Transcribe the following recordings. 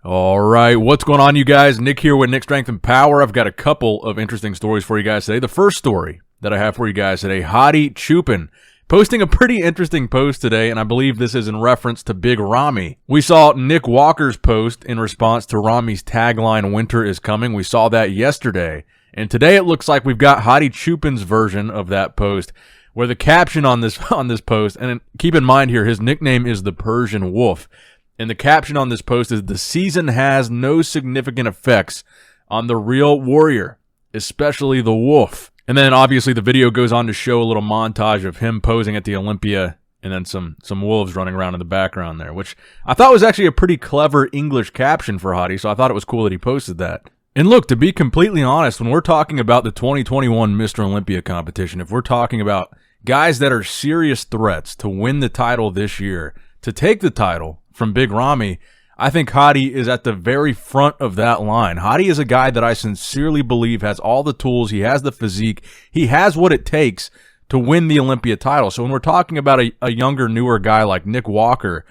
All right, what's going on, you guys? Nick here with Nick Strength and Power. I've got a couple of interesting stories for you guys today. The first story that I have for you guys today, Hadi Choopan posting a pretty interesting post today, and I believe this is in reference to Big Ramy. We saw Nick Walker's post in response to Ramy's tagline, "Winter is coming." We saw that yesterday, and today it looks like we've got Hadi Choopan's version of that post, where the caption on this post, and keep in mind here, his nickname is the Persian Wolf. And the caption on this post is, "The season has no significant effects on the real warrior, especially the wolf." And then obviously the video goes on to show a little montage of him posing at the Olympia and then some wolves running around in the background there, which I thought was actually a pretty clever English caption for Hadi, so I thought it was cool that he posted that. And look, to be completely honest, when we're talking about the 2021 Mr. Olympia competition, if we're talking about guys that are serious threats to win the title this year, to take the title from Big Ramy, I think Hadi is at the very front of that line. Hadi is a guy that I sincerely believe has all the tools. He has the physique. He has what it takes to win the Olympia title. So when we're talking about a younger, newer guy like Nick Walker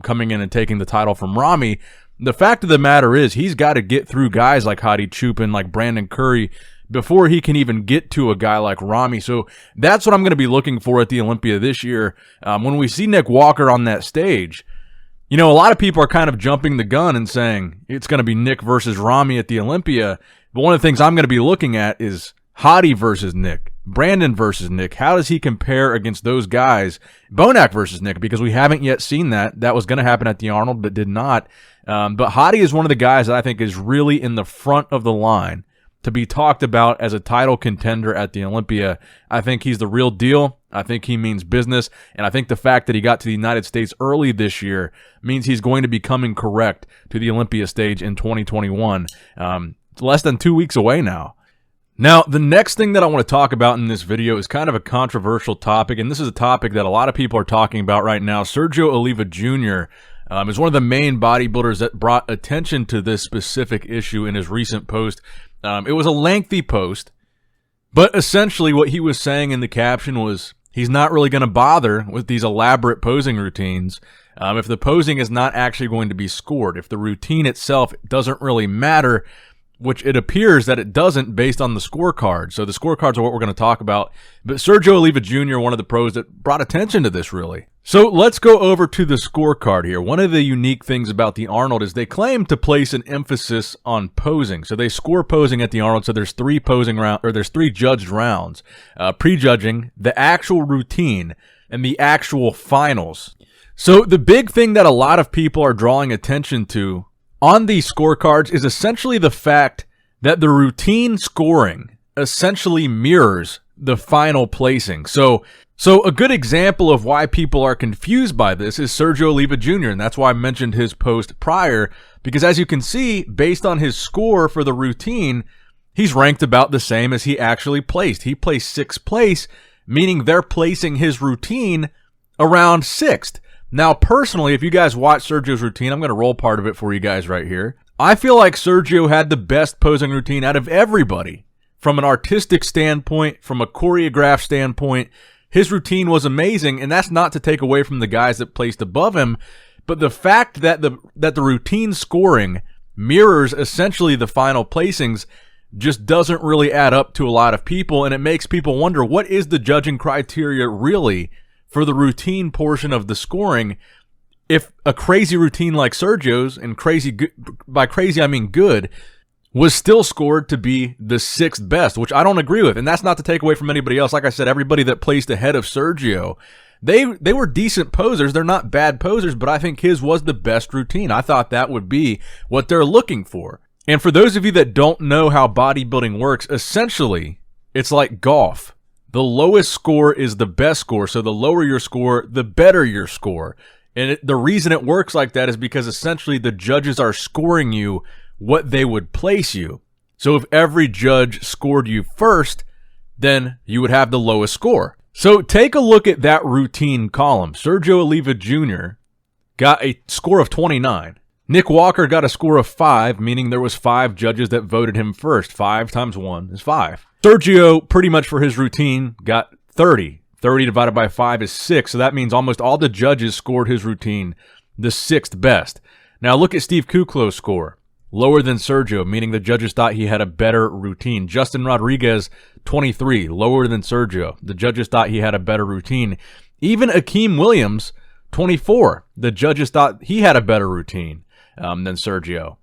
coming in and taking the title from Ramy, the fact of the matter is he's got to get through guys like Hadi Choopan, like Brandon Curry, before he can even get to a guy like Ramy. So that's what I'm going to be looking for at the Olympia this year. When we see Nick Walker on that stage, you know, a lot of people are kind of jumping the gun and saying it's going to be Nick versus Ramy at the Olympia. But one of the things I'm going to be looking at is Hadi versus Nick, Brandon versus Nick. How does he compare against those guys? Bonac versus Nick, because we haven't yet seen that. That was going to happen at the Arnold, but did not. But Hadi is one of the guys that I think is really in the front of the line to be talked about as a title contender at the Olympia. I think he's the real deal. I think he means business. And I think the fact that he got to the United States early this year means he's going to be coming correct to the Olympia stage in 2021. It's less than 2 weeks away now. Now, the next thing that I want to talk about in this video is kind of a controversial topic, and this is a topic that a lot of people are talking about right now. Sergio Oliva Jr. Is one of the main bodybuilders that brought attention to this specific issue in his recent post. It was a lengthy post, but essentially what he was saying in the caption was he's not really going to bother with these elaborate posing routines if the posing is not actually going to be scored, if the routine itself doesn't really matter, which it appears that it doesn't based on the scorecard. So the scorecards are what we're going to talk about. But Sergio Oliva Jr., one of the pros that brought attention to this, really. So let's go over to the scorecard here. One of the unique things about the Arnold is they claim to place an emphasis on posing. So they score posing at the Arnold. So there's three judged rounds, prejudging, the actual routine, and the actual finals. So the big thing that a lot of people are drawing attention to on these scorecards is essentially the fact that the routine scoring essentially mirrors the final placing. So a good example of why people are confused by this is Sergio Oliva Jr., and that's why I mentioned his post prior, because as you can see, based on his score for the routine, he's ranked about the same as he actually placed. He placed sixth place, meaning they're placing his routine around sixth. Now, personally, if you guys watch Sergio's routine, I'm going to roll part of it for you guys right here. I feel like Sergio had the best posing routine out of everybody. From an artistic standpoint, from a choreographed standpoint, his routine was amazing, and that's not to take away from the guys that placed above him, but the fact that the routine scoring mirrors essentially the final placings just doesn't really add up to a lot of people, and it makes people wonder, what is the judging criteria really for the routine portion of the scoring? If a crazy routine like Sergio's, and by crazy I mean good, was still scored to be the sixth best, which I don't agree with. And that's not to take away from anybody else. Like I said, everybody that placed ahead of Sergio, they were decent posers. They're not bad posers, but I think his was the best routine. I thought that would be what they're looking for. And for those of you that don't know how bodybuilding works, essentially, it's like golf. The lowest score is the best score, so the lower your score, the better your score. And the reason it works like that is because essentially the judges are scoring you what they would place you. So if every judge scored you first, then you would have the lowest score. So take a look at that routine column. Sergio Oliva Jr. got a score of 29. Nick Walker got a score of 5, meaning there was 5 judges that voted him first. 5 times 1 is 5. Sergio, pretty much for his routine, got 30. 30 divided by 5 is 6, so that means almost all the judges scored his routine the 6th best. Now look at Steve Kuclo's score. Lower than Sergio, meaning the judges thought he had a better routine. Justin Rodriguez, 23, lower than Sergio. The judges thought he had a better routine. Even Akim Williams, 24. The judges thought he had a better routine than Sergio.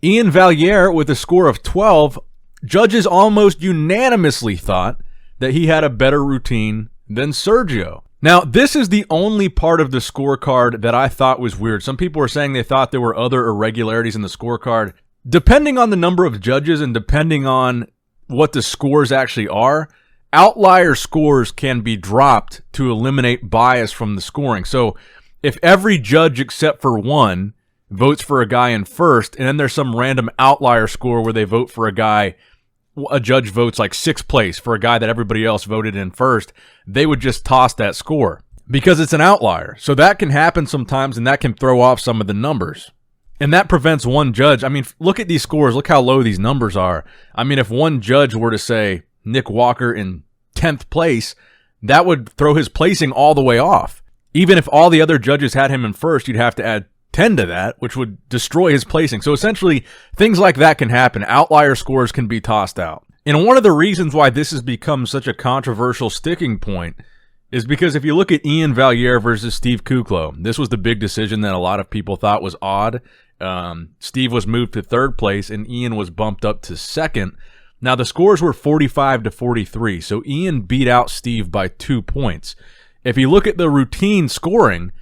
Ian Valliere with a score of 12, judges almost unanimously thought that he had a better routine than Sergio. Now, this is the only part of the scorecard that I thought was weird. Some people were saying they thought there were other irregularities in the scorecard. Depending on the number of judges and depending on what the scores actually are, outlier scores can be dropped to eliminate bias from the scoring. So if every judge except for one votes for a guy in first, and then there's some random outlier score where they vote for a judge votes like sixth place for a guy that everybody else voted in first, they would just toss that score because it's an outlier. So that can happen sometimes, and that can throw off some of the numbers. And that prevents one judge. I mean, look at these scores. Look how low these numbers are. I mean, if one judge were to say Nick Walker in 10th place, that would throw his placing all the way off. Even if all the other judges had him in first, you'd have to add 10 to that, which would destroy his placing. So essentially, things like that can happen. Outlier scores can be tossed out. And one of the reasons why this has become such a controversial sticking point is because if you look at Ian Valliere versus Steve Kuclo, this was the big decision that a lot of people thought was odd. Steve was moved to third place and Ian was bumped up to second. Now the scores were 45-43, so Ian beat out Steve by 2 points. If you look at the routine scoring,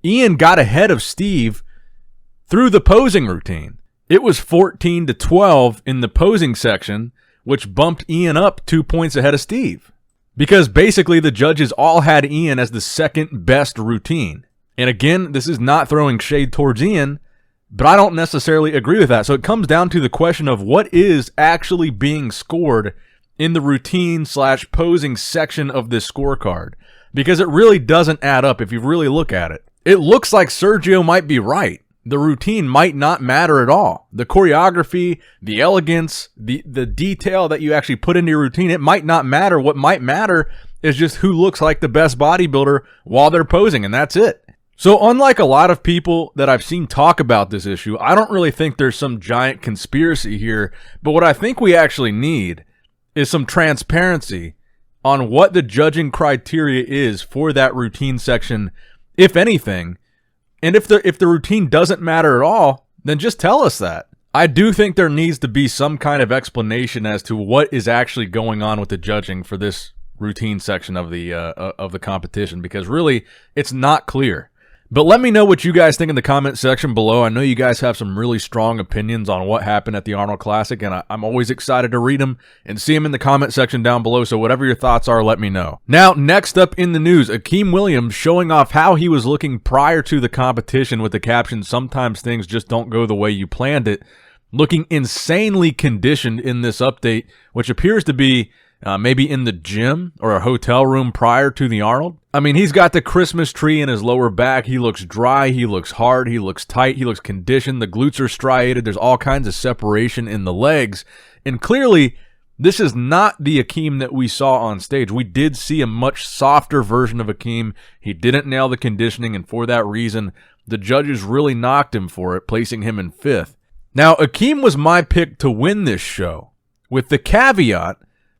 Ian got ahead of Steve through the posing routine. It was 14-12 in the posing section, which bumped Ian up 2 points ahead of Steve. Because basically the judges all had Ian as the second best routine. And again, this is not throwing shade towards Ian, but I don't necessarily agree with that. So it comes down to the question of what is actually being scored in the routine/posing section of this scorecard. Because it really doesn't add up if you really look at it. It looks like Sergio might be right. The routine might not matter at all. The choreography, the elegance, the detail that you actually put into your routine, it might not matter. What might matter is just who looks like the best bodybuilder while they're posing, and that's it. So unlike a lot of people that I've seen talk about this issue, I don't really think there's some giant conspiracy here, but what I think we actually need is some transparency on what the judging criteria is for that routine section, if anything. And if the routine doesn't matter at all, then just tell us that. I do think there needs to be some kind of explanation as to what is actually going on with the judging for this routine section of the competition, because really it's not clear. But let me know what you guys think in the comment section below. I know you guys have some really strong opinions on what happened at the Arnold Classic, and I'm always excited to read them and see them in the comment section down below, so whatever your thoughts are, let me know. Now, next up in the news, Akim Williams showing off how he was looking prior to the competition with the caption, "Sometimes things just don't go the way you planned it," looking insanely conditioned in this update, which appears to be maybe in the gym or a hotel room prior to the Arnold. I mean, he's got the Christmas tree in his lower back. He looks dry. He looks hard. He looks tight. He looks conditioned. The glutes are striated. There's all kinds of separation in the legs. And clearly, this is not the Akim that we saw on stage. We did see a much softer version of Akim. He didn't nail the conditioning, and for that reason, the judges really knocked him for it, placing him in 5th. Now, Akim was my pick to win this show, with the caveat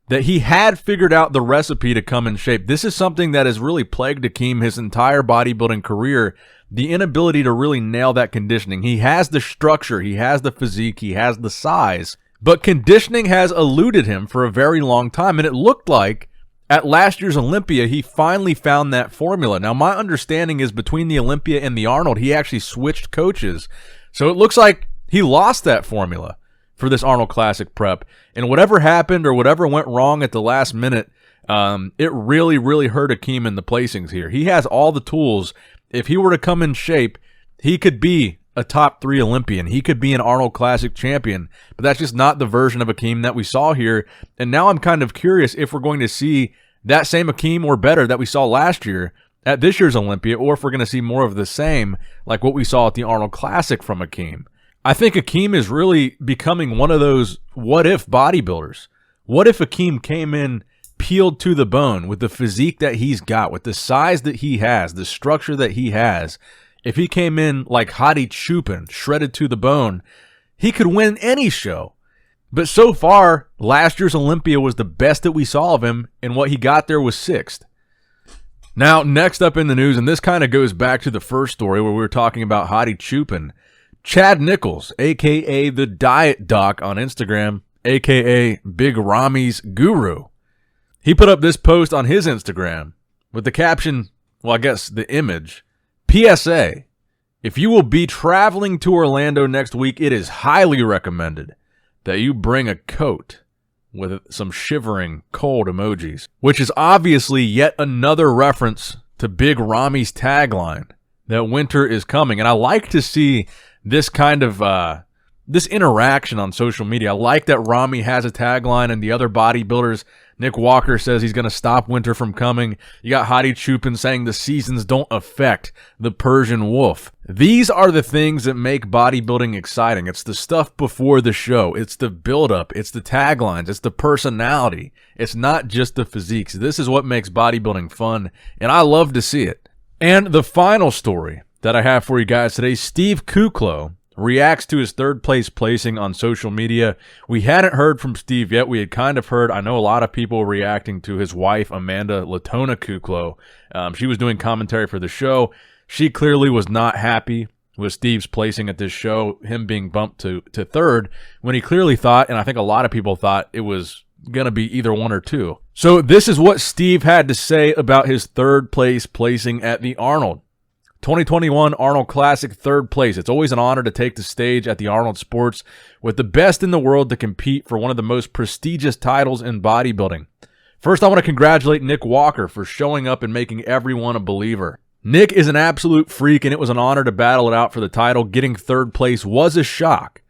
that he had figured out the recipe to come in shape. This is something that has really plagued Akim his entire bodybuilding career, the inability to really nail that conditioning. He has the structure, he has the physique, he has the size, but conditioning has eluded him for a very long time, and it looked like at last year's Olympia, he finally found that formula. Now, my understanding is between the Olympia and the Arnold, he actually switched coaches, so it looks like he lost that formula for this Arnold Classic prep. And whatever happened or whatever went wrong at the last minute, it really, really hurt Akim in the placings here. He has all the tools. If he were to come in shape, he could be a top 3 Olympian. He could be an Arnold Classic champion. But that's just not the version of Akim that we saw here. And now I'm kind of curious if we're going to see that same Akim or better that we saw last year at this year's Olympia, or if we're going to see more of the same like what we saw at the Arnold Classic from Akim. I think Akim is really becoming one of those what-if bodybuilders. What if Akim came in peeled to the bone with the physique that he's got, with the size that he has, the structure that he has, if he came in like Hadi Choopan, shredded to the bone, he could win any show. But so far, last year's Olympia was the best that we saw of him, and what he got there was 6th. Now, next up in the news, and this kind of goes back to the first story where we were talking about Hadi Choopan, Chad Nichols, a.k.a. the Diet Doc on Instagram, a.k.a. Big Ramy's guru. He put up this post on his Instagram with the caption, well, I guess the image, PSA, if you will be traveling to Orlando next week, it is highly recommended that you bring a coat with some shivering cold emojis, which is obviously yet another reference to Big Ramy's tagline that winter is coming. And I like to see this kind of this interaction on social media. I like that Ramy has a tagline and the other bodybuilders, Nick Walker says he's going to stop winter from coming. You got Hadi Choopan saying the seasons don't affect the Persian wolf. These are the things that make bodybuilding exciting. It's the stuff before the show. It's the build-up. It's the taglines. It's the personality. It's not just the physiques. This is what makes bodybuilding fun, and I love to see it. And the final story that I have for you guys today, Steve Kuclo reacts to his third place placing on social media. We hadn't heard from Steve yet. We had kind of heard, I know a lot of people reacting to his wife, Amanda Latona Kuclo. She was doing commentary for the show. She clearly was not happy with Steve's placing at this show, him being bumped to third, when he clearly thought, and I think a lot of people thought, it was going to be either 1 or 2. So this is what Steve had to say about his third place placing at the Arnold. 2021 Arnold Classic, 3rd place. It's always an honor to take the stage at the Arnold Sports with the best in the world to compete for one of the most prestigious titles in bodybuilding. First, I want to congratulate Nick Walker for showing up and making everyone a believer. Nick is an absolute freak, and it was an honor to battle it out for the title. Getting 3rd place was a shock,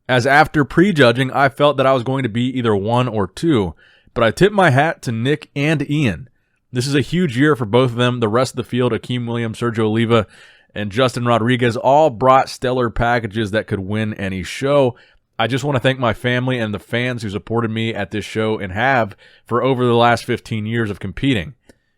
as after prejudging, I felt that I was going to be either 1 or 2, but I tipped my hat to Nick and Ian. This is a huge year for both of them. The rest of the field, Akim Williams, Sergio Oliva, and Justin Rodriguez, all brought stellar packages that could win any show. I just want to thank my family and the fans who supported me at this show and have for over the last 15 years of competing.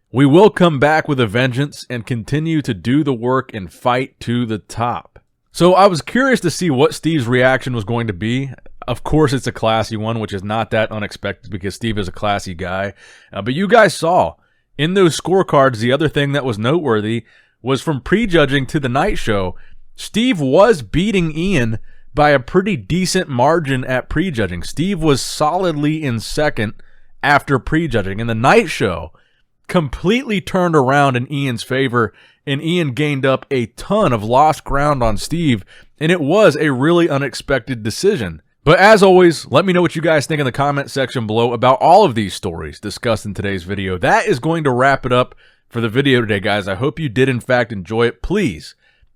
We will come back with a vengeance and continue to do the work and fight to the top. So I was curious to see what Steve's reaction was going to be. Of course, it's a classy one, which is not that unexpected because Steve is a classy guy. But you guys saw in those scorecards, the other thing that was noteworthy was from prejudging to the night show, Steve was beating Ian by a pretty decent margin at prejudging. Steve was solidly in 2nd after prejudging. And the night show completely turned around in Ian's favor, and Ian gained up a ton of lost ground on Steve, and it was a really unexpected decision. But as always, let me know what you guys think in the comment section below about all of these stories discussed in today's video. That is going to wrap it up for the video today, guys. I hope you did, in fact, enjoy it. Please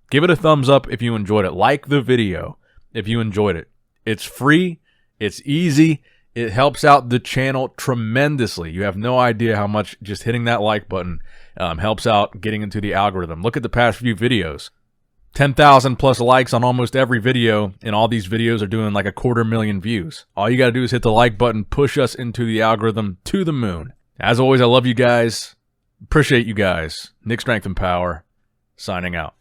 give it a thumbs up if you enjoyed it. Like the video if you enjoyed it. It's free. It's easy. It helps out the channel tremendously. You have no idea how much just hitting that like button helps out getting into the algorithm. Look at the past few videos. 10,000 plus likes on almost every video, and all these videos are doing like 250,000 views. All you got to do is hit the like button, push us into the algorithm to the moon. As always, I love you guys. Appreciate you guys. Nick Strength and Power, signing out.